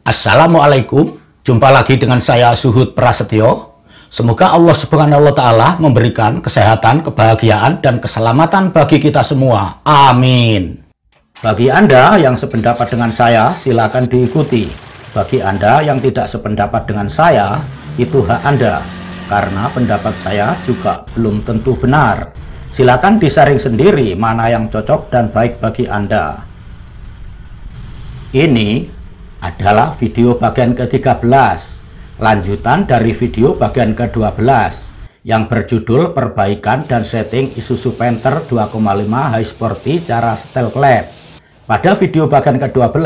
Assalamualaikum, jumpa lagi dengan saya Suhud Prasetyo. Semoga Allah Subhanahu wa Ta'ala memberikan kesehatan, kebahagiaan, dan keselamatan bagi kita semua. Amin. Bagi Anda yang sependapat dengan saya, silakan diikuti. Bagi Anda yang tidak sependapat dengan saya, itu hak Anda, karena pendapat saya juga belum tentu benar. Silakan disaring sendiri mana yang cocok dan baik bagi Anda. Ini adalah video bagian ke-13, lanjutan dari video bagian ke-12 yang berjudul perbaikan dan setting Isuzu Panther 2,5 High Sporty cara setel klep. Pada video bagian ke-12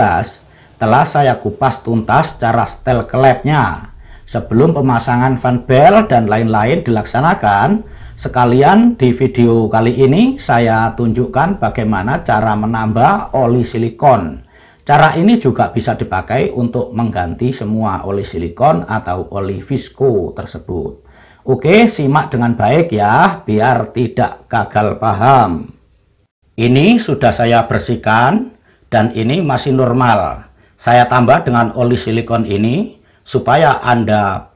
telah saya kupas tuntas cara setel klepnya. Sebelum pemasangan fan belt dan lain-lain dilaksanakan, sekalian di video kali ini saya tunjukkan bagaimana cara menambah oli silikon. Cara ini juga bisa dipakai untuk mengganti semua oli silikon atau oli visco tersebut. Oke, simak dengan baik ya, biar tidak gagal paham. Ini sudah saya bersihkan dan ini masih normal. Saya tambah dengan oli silikon ini supaya Anda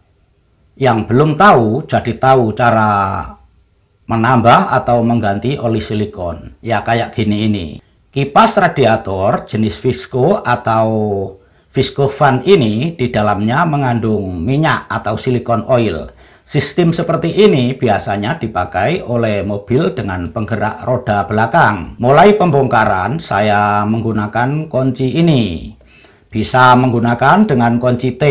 yang belum tahu jadi tahu cara menambah atau mengganti oli silikon. Ya kayak gini ini. Kipas radiator jenis visco atau visco fan ini di dalamnya mengandung minyak atau silikon oil. Sistem seperti ini biasanya dipakai oleh mobil dengan penggerak roda belakang. Mulai pembongkaran saya menggunakan kunci ini. Bisa menggunakan dengan kunci T.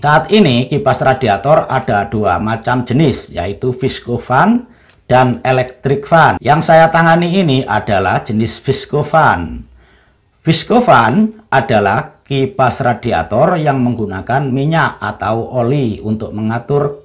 Saat ini kipas radiator ada dua macam jenis, yaitu visco fan dan electric fan. Yang saya tangani ini adalah jenis visco fan. Visco fan adalah kipas radiator yang menggunakan minyak atau oli untuk mengatur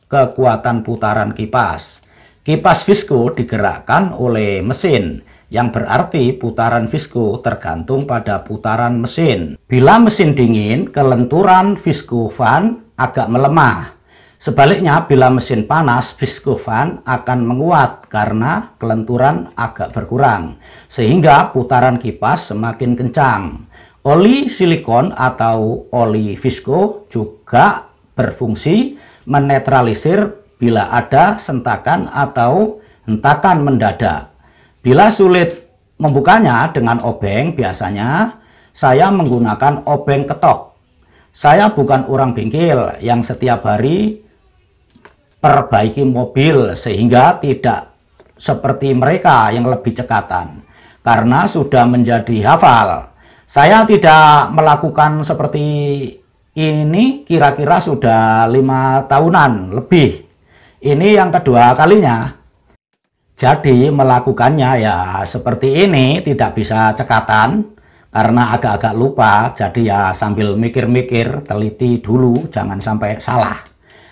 kekuatan putaran kipas. Kipas visco digerakkan oleh mesin, yang berarti putaran visco tergantung pada putaran mesin. Bila mesin dingin, kelenturan visco fan agak melemah. Sebaliknya, bila mesin panas, visco fan akan menguat karena kelenturan agak berkurang, sehingga putaran kipas semakin kencang. Oli silikon atau oli visco juga berfungsi menetralisir bila ada sentakan atau hentakan mendadak. Bila sulit membukanya dengan obeng, biasanya saya menggunakan obeng ketok. Saya bukan orang bengkel yang setiap hari perbaiki mobil, sehingga tidak seperti mereka yang lebih cekatan karena sudah menjadi hafal. Saya tidak melakukan seperti ini kira-kira sudah 5 tahunan lebih. Ini yang kedua kalinya. Jadi melakukannya ya seperti ini, tidak bisa cekatan karena agak-agak lupa. Jadi ya sambil mikir-mikir, teliti dulu, jangan sampai salah.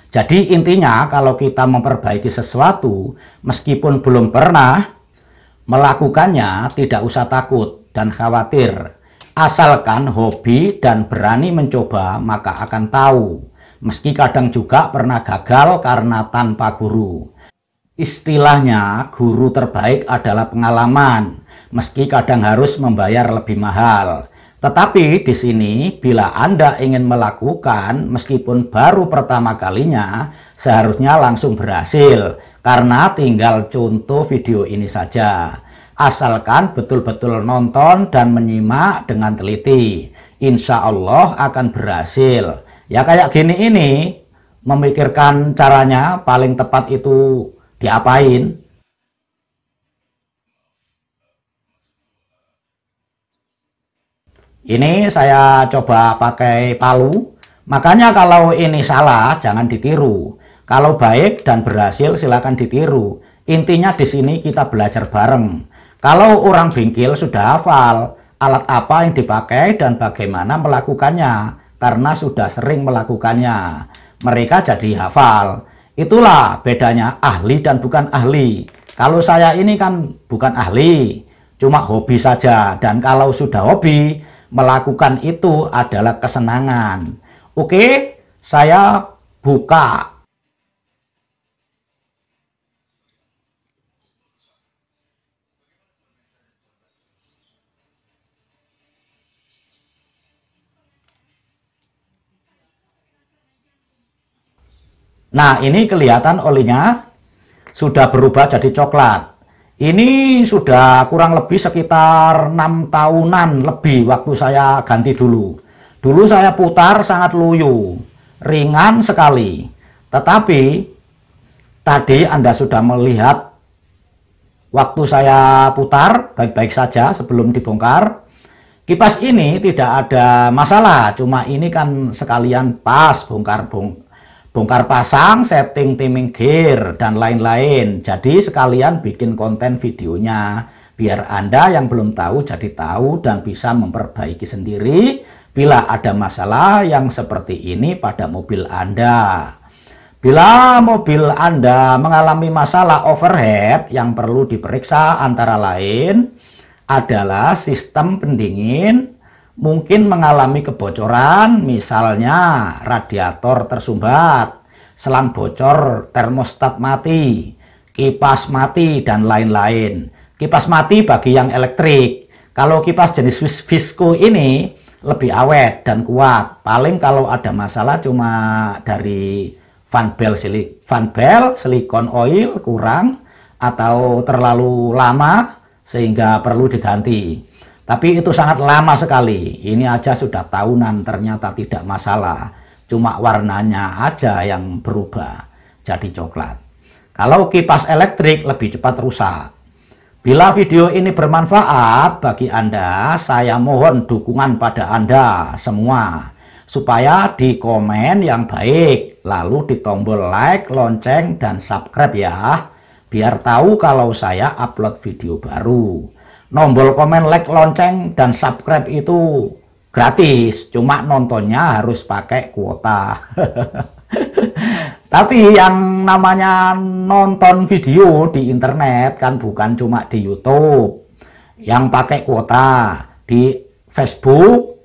Jadi intinya kalau kita memperbaiki sesuatu, meskipun belum pernah melakukannya, tidak usah takut dan khawatir. Asalkan hobi dan berani mencoba, maka akan tahu. Meski kadang juga pernah gagal karena tanpa guru. Istilahnya, guru terbaik adalah pengalaman, meski kadang harus membayar lebih mahal. Tetapi di sini, bila Anda ingin melakukan meskipun baru pertama kalinya, seharusnya langsung berhasil, karena tinggal contoh video ini saja. Asalkan betul-betul nonton dan menyimak dengan teliti, insya Allah akan berhasil. Ya kayak gini ini, memikirkan caranya paling tepat itu diapain. Ini saya coba pakai palu. Makanya kalau ini salah jangan ditiru. Kalau baik dan berhasil silakan ditiru. Intinya di sini kita belajar bareng. Kalau orang bengkel sudah hafal alat apa yang dipakai dan bagaimana melakukannya karena sudah sering melakukannya. Mereka jadi hafal. Itulah bedanya ahli dan bukan ahli. Kalau saya ini kan bukan ahli, cuma hobi saja. Dan kalau sudah hobi, melakukan itu adalah kesenangan. Oke, saya buka. Nah, ini kelihatan olinya sudah berubah jadi coklat. Ini sudah kurang lebih sekitar 6 tahunan lebih waktu saya ganti dulu. Dulu saya putar sangat loyo, ringan sekali. Tetapi tadi Anda sudah melihat waktu saya putar baik-baik saja sebelum dibongkar. Kipas ini tidak ada masalah, cuma ini kan sekalian pas bongkar pasang, setting timing gear, dan lain-lain. Jadi sekalian bikin konten videonya, biar Anda yang belum tahu jadi tahu dan bisa memperbaiki sendiri bila ada masalah yang seperti ini pada mobil Anda. Bila mobil Anda mengalami masalah overhead, yang perlu diperiksa antara lain adalah sistem pendingin, mungkin mengalami kebocoran, misalnya radiator tersumbat, selang bocor, termostat mati, kipas mati, dan lain-lain. Kipas mati bagi yang elektrik. Kalau kipas jenis Visco ini lebih awet dan kuat. Paling kalau ada masalah cuma dari fan bell silikon oil kurang atau terlalu lama sehingga perlu diganti. Tapi itu sangat lama sekali. Ini aja sudah tahunan ternyata tidak masalah. Cuma warnanya aja yang berubah jadi coklat. Kalau kipas elektrik lebih cepat rusak. Bila video ini bermanfaat bagi Anda, saya mohon dukungan pada Anda semua. Supaya di komen yang baik, lalu di tombol like, lonceng, dan subscribe ya. Biar tahu kalau saya upload video baru. Tombol komen, like, lonceng, dan subscribe itu gratis. Cuma nontonnya harus pakai kuota. Tapi yang namanya nonton video di internet kan bukan cuma di YouTube. Yang pakai kuota di Facebook,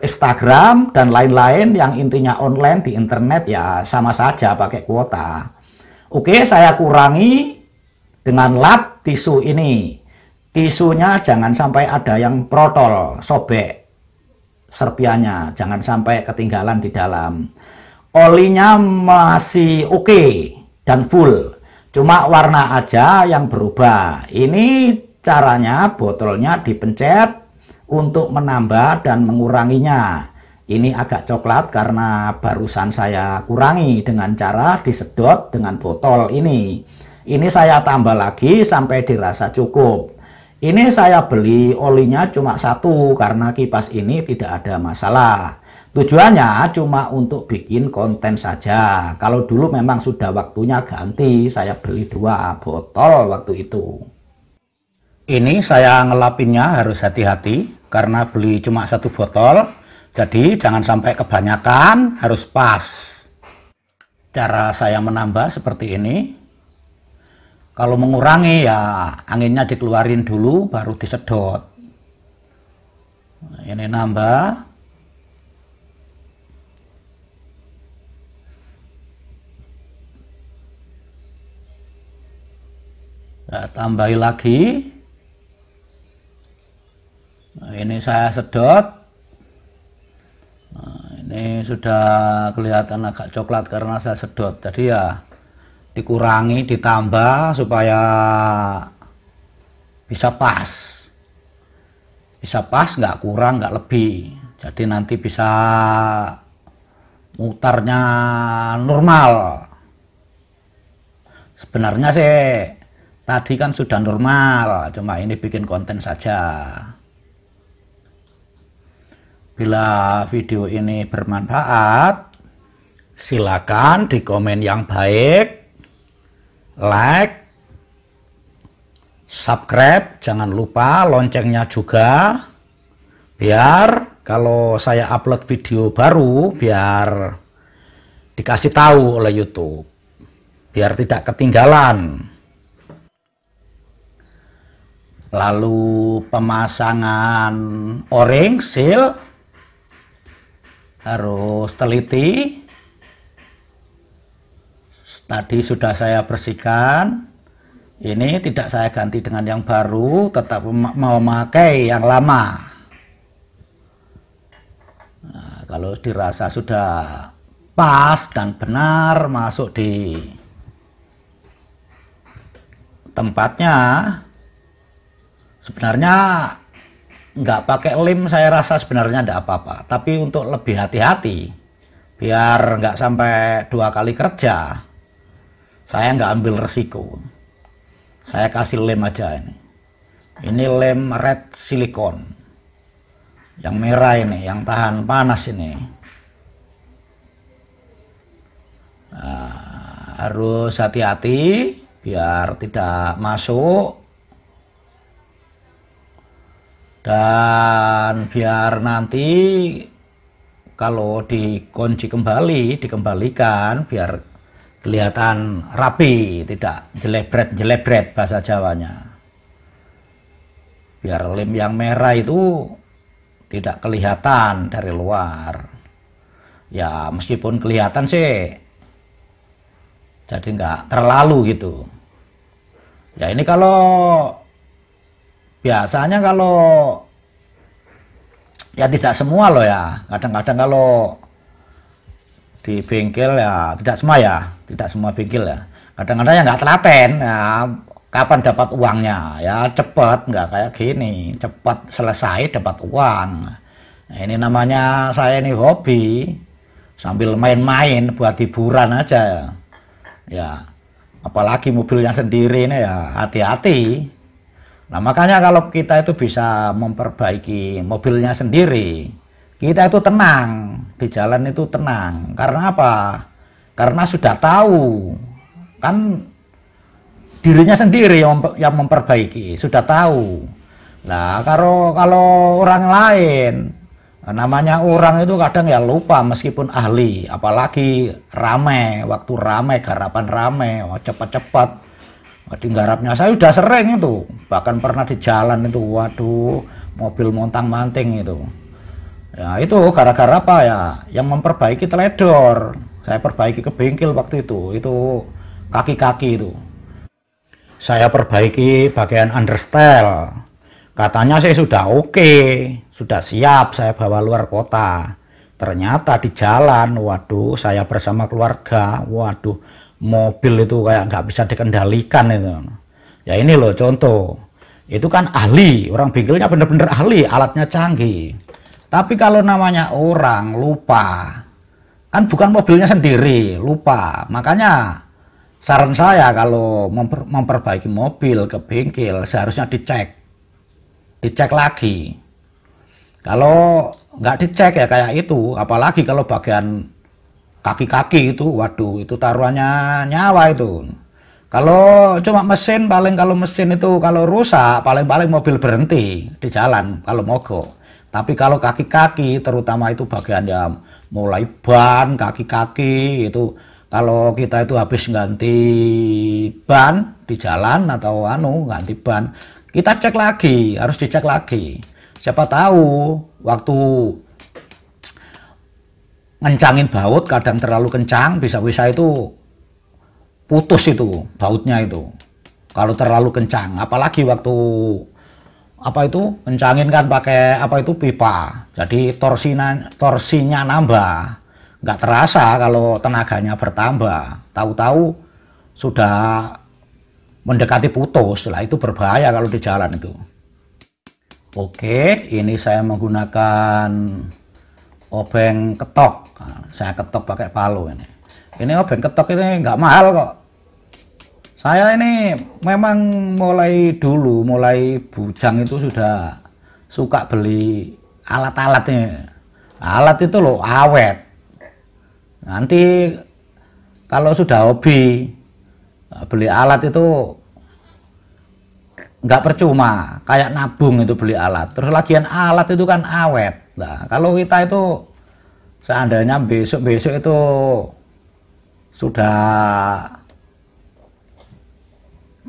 Instagram, dan lain-lain yang intinya online di internet ya sama saja pakai kuota. Oke, saya kurangi dengan lap tisu ini. Tisunya jangan sampai ada yang protol, sobek serpiannya, jangan sampai ketinggalan di dalam. Olinya masih oke dan full, cuma warna aja yang berubah. Ini caranya, botolnya dipencet untuk menambah dan menguranginya. Ini agak coklat karena barusan saya kurangi dengan cara disedot dengan botol ini. Ini saya tambah lagi sampai dirasa cukup. Ini saya beli olinya cuma satu karena kipas ini tidak ada masalah. Tujuannya cuma untuk bikin konten saja. Kalau dulu memang sudah waktunya ganti, saya beli 2 botol waktu itu. Ini saya ngelapinnya harus hati-hati karena beli cuma 1 botol. Jadi jangan sampai kebanyakan, harus pas. Cara saya menambah seperti ini. Kalau mengurangi ya anginnya dikeluarin dulu baru disedot. Nah, ini nambah. Saya tambahi lagi. Nah, ini saya sedot. Ini sudah kelihatan agak coklat karena saya sedot. Jadi ya dikurangi, ditambah supaya bisa pas. Bisa pas, nggak kurang, nggak lebih. Jadi nanti bisa mutarnya normal. Sebenarnya sih tadi kan sudah normal, cuma ini bikin konten saja. Bila video ini bermanfaat, silakan di komen yang baik, like, subscribe, jangan lupa loncengnya juga, biar kalau saya upload video baru, biar dikasih tahu oleh YouTube, biar tidak ketinggalan. Lalu pemasangan o-ring, seal, harus teliti. Tadi sudah saya bersihkan. Ini tidak saya ganti dengan yang baru, tetap memakai yang lama. Nah, kalau dirasa sudah pas dan benar masuk di tempatnya. Sebenarnya nggak pakai lem, saya rasa sebenarnya tidak apa-apa, tapi untuk lebih hati-hati biar nggak sampai 2 kali kerja, saya nggak ambil resiko, saya kasih lem aja. Ini lem red silikon yang merah ini, yang tahan panas ini. Nah, harus hati-hati biar tidak masuk dan biar nanti kalau dikunci kembali, dikembalikan biar kelihatan rapi, tidak jelebret bahasa Jawanya. Biar lem yang merah itu tidak kelihatan dari luar. Ya meskipun kelihatan sih, jadi nggak terlalu gitu. Ya ini kalau biasanya kalau ya tidak semua loh ya. Kadang-kadang kalau di bengkel ya tidak semua bengkel ya. Kadang-kadang ya nggak telaten ya. Kapan dapat uangnya ya cepet, nggak kayak gini cepat selesai dapat uang. Nah, ini namanya saya ini hobi sambil main-main buat hiburan aja ya, apalagi mobilnya sendiri ini ya hati-hati. Nah makanya kalau kita itu bisa memperbaiki mobilnya sendiri, kita itu tenang di jalan, itu tenang. Karena apa? Karena sudah tahu kan dirinya sendiri yang memperbaiki, sudah tahu. Nah kalau orang lain, namanya orang itu kadang ya lupa meskipun ahli, apalagi rame, waktu rame, garapan rame, cepat-cepat digarapnya. Saya sudah sering itu, bahkan pernah di jalan itu, waduh, mobil montang-manting itu. Ya itu gara-gara apa ya? Yang memperbaiki teledor. Saya perbaiki ke bengkel waktu itu kaki-kaki itu. Saya perbaiki bagian understyle. Katanya saya sudah oke, sudah siap saya bawa luar kota. Ternyata di jalan, waduh, saya bersama keluarga, waduh, mobil itu kayak nggak bisa dikendalikan itu. Ya ini loh contoh. Itu kan ahli, orang bengkelnya bener-bener ahli, alatnya canggih. Tapi kalau namanya orang lupa, kan bukan mobilnya sendiri, lupa. Makanya saran saya kalau memperbaiki mobil ke bengkel seharusnya dicek lagi. Kalau nggak dicek ya kayak itu, apalagi kalau bagian kaki-kaki itu, waduh, itu taruhannya nyawa itu. Kalau cuma mesin, kalau mesin itu kalau rusak, paling-paling mobil berhenti di jalan kalau mogok. Tapi kalau kaki-kaki, terutama itu bagian ya mulai ban, kaki-kaki itu, kalau kita itu habis ganti ban di jalan atau ganti ban, kita cek lagi, harus dicek lagi. Siapa tahu waktu ngencangin baut kadang terlalu kencang, bisa-bisa itu putus itu bautnya itu. Kalau terlalu kencang, apalagi waktu kencangin kan pakai pipa. Jadi torsinya nambah. Nggak terasa kalau tenaganya bertambah, tahu-tahu sudah mendekati putus. Lah itu berbahaya kalau di jalan itu. Oke, ini saya menggunakan obeng ketok. Saya ketok pakai palu ini. Ini obeng ketok ini nggak mahal kok. Saya ini memang mulai bujang itu sudah suka beli alat-alatnya. Alat itu loh awet. Nanti kalau sudah hobi beli alat itu nggak percuma, kayak nabung itu beli alat. Terus lagian alat itu kan awet. Nah, kalau kita itu seandainya besok-besok itu sudah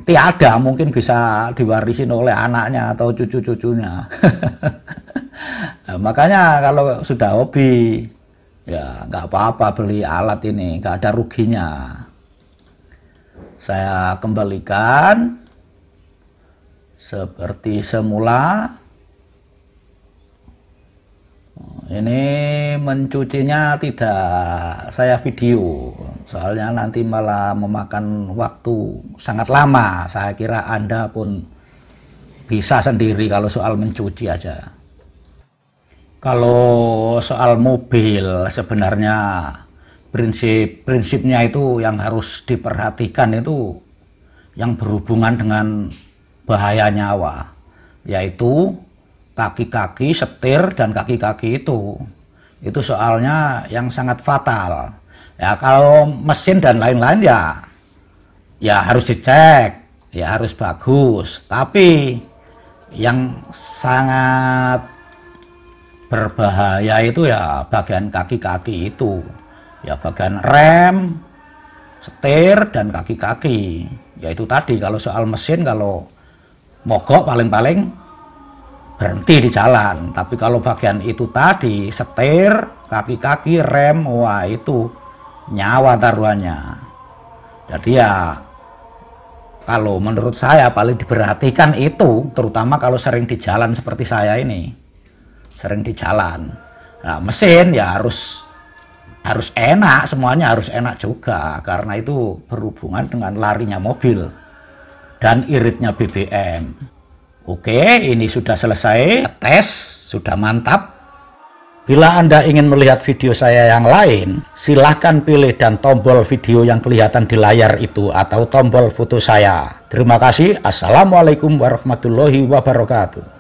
tiada, mungkin bisa diwarisin oleh anaknya atau cucu-cucunya. Nah, makanya kalau sudah hobi ya nggak apa-apa beli alat ini, nggak ada ruginya. Saya kembalikan seperti semula. Ini mencucinya tidak saya video, soalnya nanti malah memakan waktu sangat lama. Saya kira Anda pun bisa sendiri kalau soal mencuci aja. Kalau soal mobil sebenarnya prinsipnya itu yang harus diperhatikan itu yang berhubungan dengan bahaya nyawa, yaitu kaki-kaki setir dan kaki-kaki itu soalnya yang sangat fatal. Ya kalau mesin dan lain-lain ya harus dicek, ya harus bagus, tapi yang sangat berbahaya itu ya bagian kaki-kaki itu, ya bagian rem, setir dan kaki-kaki. Yaitu tadi kalau soal mesin, kalau mogok paling-paling berhenti di jalan, tapi kalau bagian itu tadi, setir, kaki-kaki, rem, wah itu nyawa taruhannya. Jadi ya kalau menurut saya paling diperhatikan itu, terutama kalau sering di jalan seperti saya ini, sering di jalan. Nah, mesin ya harus enak, semuanya harus enak juga, karena itu berhubungan dengan larinya mobil dan iritnya BBM. Oke, ini sudah selesai, tes sudah mantap. Bila Anda ingin melihat video saya yang lain, silahkan pilih dan tombol video yang kelihatan di layar itu atau tombol foto saya. Terima kasih. Assalamualaikum warahmatullahi wabarakatuh.